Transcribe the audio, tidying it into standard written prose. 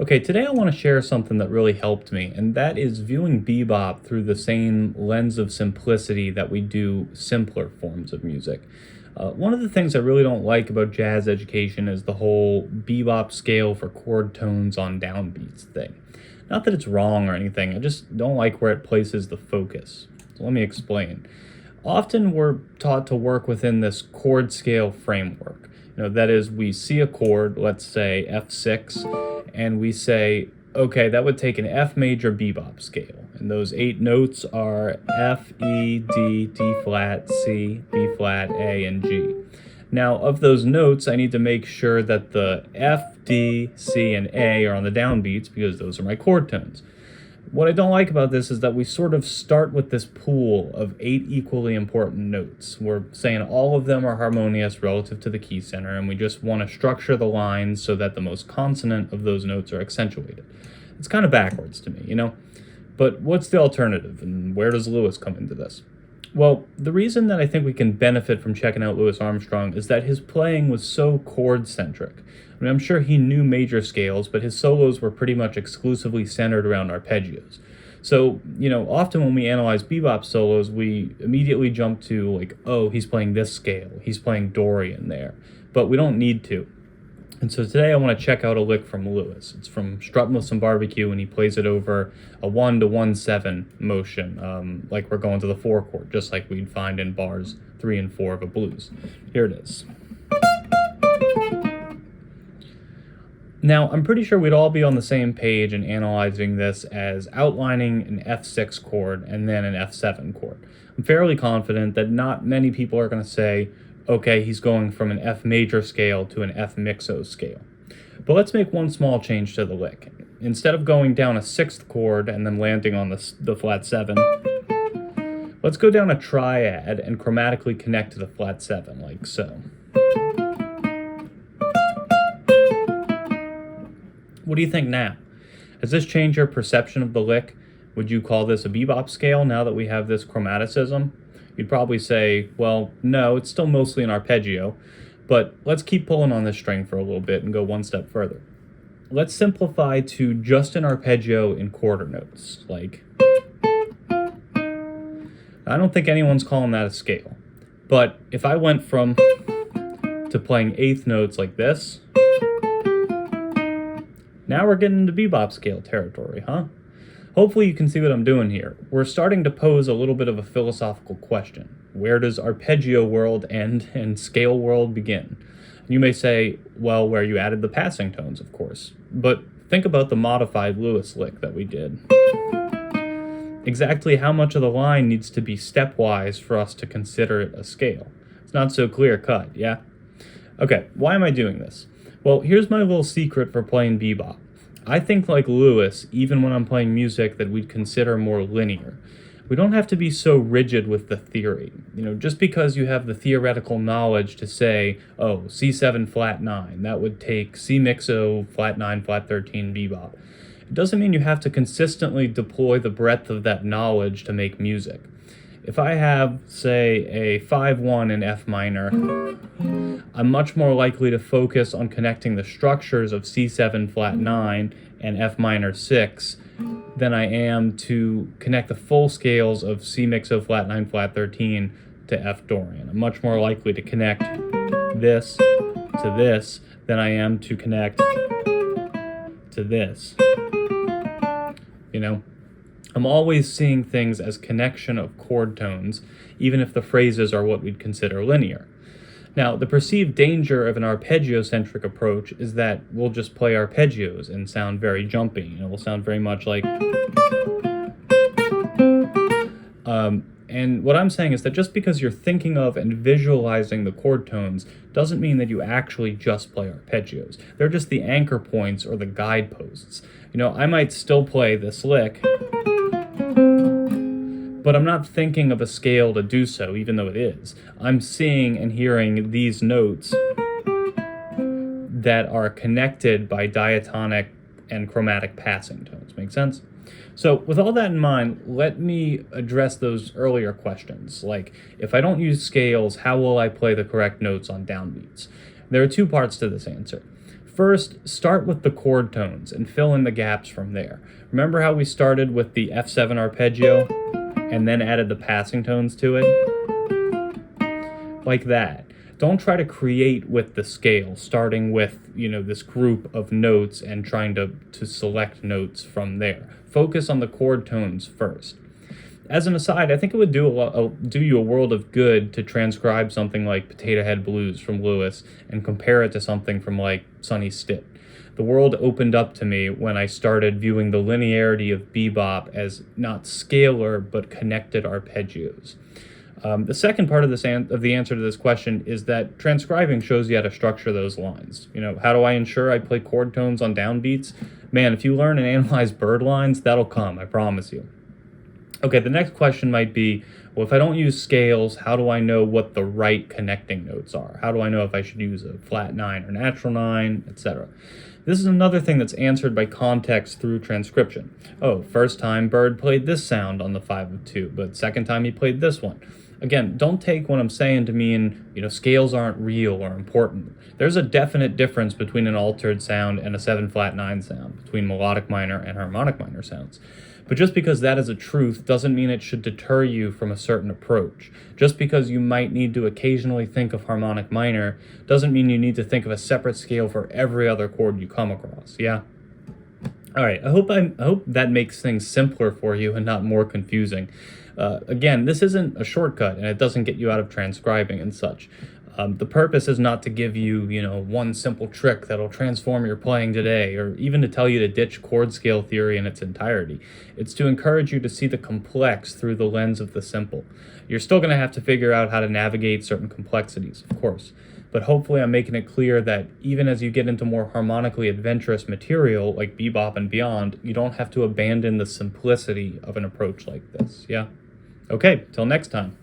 Okay, today I want to share something that really helped me, and that is viewing bebop through the same lens of simplicity that we do simpler forms of music. One of the things I really don't like about jazz education is the whole bebop scale for chord tones on downbeats thing. Not that it's wrong or anything, I just don't like where it places the focus. So let me explain. Often we're taught to work within this chord scale framework. That is, we see a chord, let's say F6, and we say, okay, that would take an F major bebop scale. And those 8 notes are F, E, D, D flat, C, B flat, A, and G. Now, of those notes, I need to make sure that the F, D, C, and A are on the downbeats because those are my chord tones. What I don't like about this is that we sort of start with this pool of 8 equally important notes. We're saying all of them are harmonious relative to the key center, and we just want to structure the lines so that the most consonant of those notes are accentuated. It's kind of backwards to me. But what's the alternative, and where does Louis come into this? Well, the reason that I think we can benefit from checking out Louis Armstrong is that his playing was so chord-centric. I'm sure he knew major scales, but his solos were pretty much exclusively centered around arpeggios. So, often when we analyze bebop solos, we immediately jump to like, oh, he's playing this scale, he's playing Dorian there, but we don't need to. And so today I want to check out a lick from Louis. It's from Struttin' with Some Barbecue, and he plays it over a 1 to 1/7 motion, like we're going to the 4 chord, just like we'd find in bars 3 and 4 of a blues. Here it is. Now, I'm pretty sure we'd all be on the same page in analyzing this as outlining an F6 chord and then an F7 chord. I'm fairly confident that not many people are going to say, okay, he's going from an F major scale to an F mixo scale. But let's make one small change to the lick. Instead of going down a 6th chord and then landing on the flat 7, let's go down a triad and chromatically connect to the flat 7, like so. What do you think now? Has this changed your perception of the lick? Would you call this a bebop scale now that we have this chromaticism? You'd probably say, well, no, it's still mostly an arpeggio, but let's keep pulling on this string for a little bit and go one step further. Let's simplify to just an arpeggio in quarter notes, like... I don't think anyone's calling that a scale, but if I went from to playing 8th notes like this, now we're getting into bebop scale territory, huh? Hopefully you can see what I'm doing here. We're starting to pose a little bit of a philosophical question. Where does arpeggio world end and scale world begin? You may say, well, where you added the passing tones, of course. But think about the modified Louis lick that we did. Exactly how much of the line needs to be stepwise for us to consider it a scale? It's not so clear-cut, yeah? Okay, why am I doing this? Well, here's my little secret for playing bebop. I think like Louis, even when I'm playing music that we'd consider more linear. We don't have to be so rigid with the theory. Just because you have the theoretical knowledge to say, oh, C7 flat 9, that would take C mixo flat 9 flat 13 bebop. It doesn't mean you have to consistently deploy the breadth of that knowledge to make music. If I have, say, a 5-1 in F minor, I'm much more likely to focus on connecting the structures of C7 flat 9 and F minor 6 than I am to connect the full scales of C mixo flat 9 flat 13 to F Dorian. I'm much more likely to connect this to this than I am to connect to this. I'm always seeing things as connection of chord tones, even if the phrases are what we'd consider linear. Now, the perceived danger of an arpeggio-centric approach is that we'll just play arpeggios and sound very jumpy. We'll sound very much like... And what I'm saying is that just because you're thinking of and visualizing the chord tones doesn't mean that you actually just play arpeggios. They're just the anchor points or the guideposts. I might still play this lick, but I'm not thinking of a scale to do so, even though it is. I'm seeing and hearing these notes that are connected by diatonic and chromatic passing tones. Make sense? So with all that in mind, let me address those earlier questions, like if I don't use scales, how will I play the correct notes on downbeats? There are 2 parts to this answer. first, start with the chord tones and fill in the gaps from there. Remember how we started with the F7 arpeggio and then added the passing tones to it? Like that. Don't try to create with the scale, starting with, this group of notes and trying to select notes from there. Focus on the chord tones first. As an aside, I think it would do you a world of good to transcribe something like Potato Head Blues from Louis and compare it to something from like Sonny Stitt. The world opened up to me when I started viewing the linearity of bebop as not scalar but connected arpeggios. The second part of the answer to this question is that transcribing shows you how to structure those lines. How do I ensure I play chord tones on downbeats? Man, if you learn and analyze bird lines, that'll come, I promise you. Okay, the next question might be, well, if I don't use scales, how do I know what the right connecting notes are? How do I know if I should use a flat 9 or natural 9, etc.? This is another thing that's answered by context through transcription. Oh, first time Bird played this sound on the 5 of 2, but second time he played this one. Again, don't take what I'm saying to mean, scales aren't real or important. There's a definite difference between an altered sound and a 7 flat 9 sound, between melodic minor and harmonic minor sounds. But just because that is a truth doesn't mean it should deter you from a certain approach. Just because you might need to occasionally think of harmonic minor doesn't mean you need to think of a separate scale for every other chord you come across, yeah? All right, I hope that makes things simpler for you and not more confusing. Again, this isn't a shortcut, and it doesn't get you out of transcribing and such. The purpose is not to give you, one simple trick that'll transform your playing today, or even to tell you to ditch chord scale theory in its entirety. It's to encourage you to see the complex through the lens of the simple. You're still going to have to figure out how to navigate certain complexities, of course. But hopefully I'm making it clear that even as you get into more harmonically adventurous material, like bebop and beyond, you don't have to abandon the simplicity of an approach like this, yeah? Okay, till next time.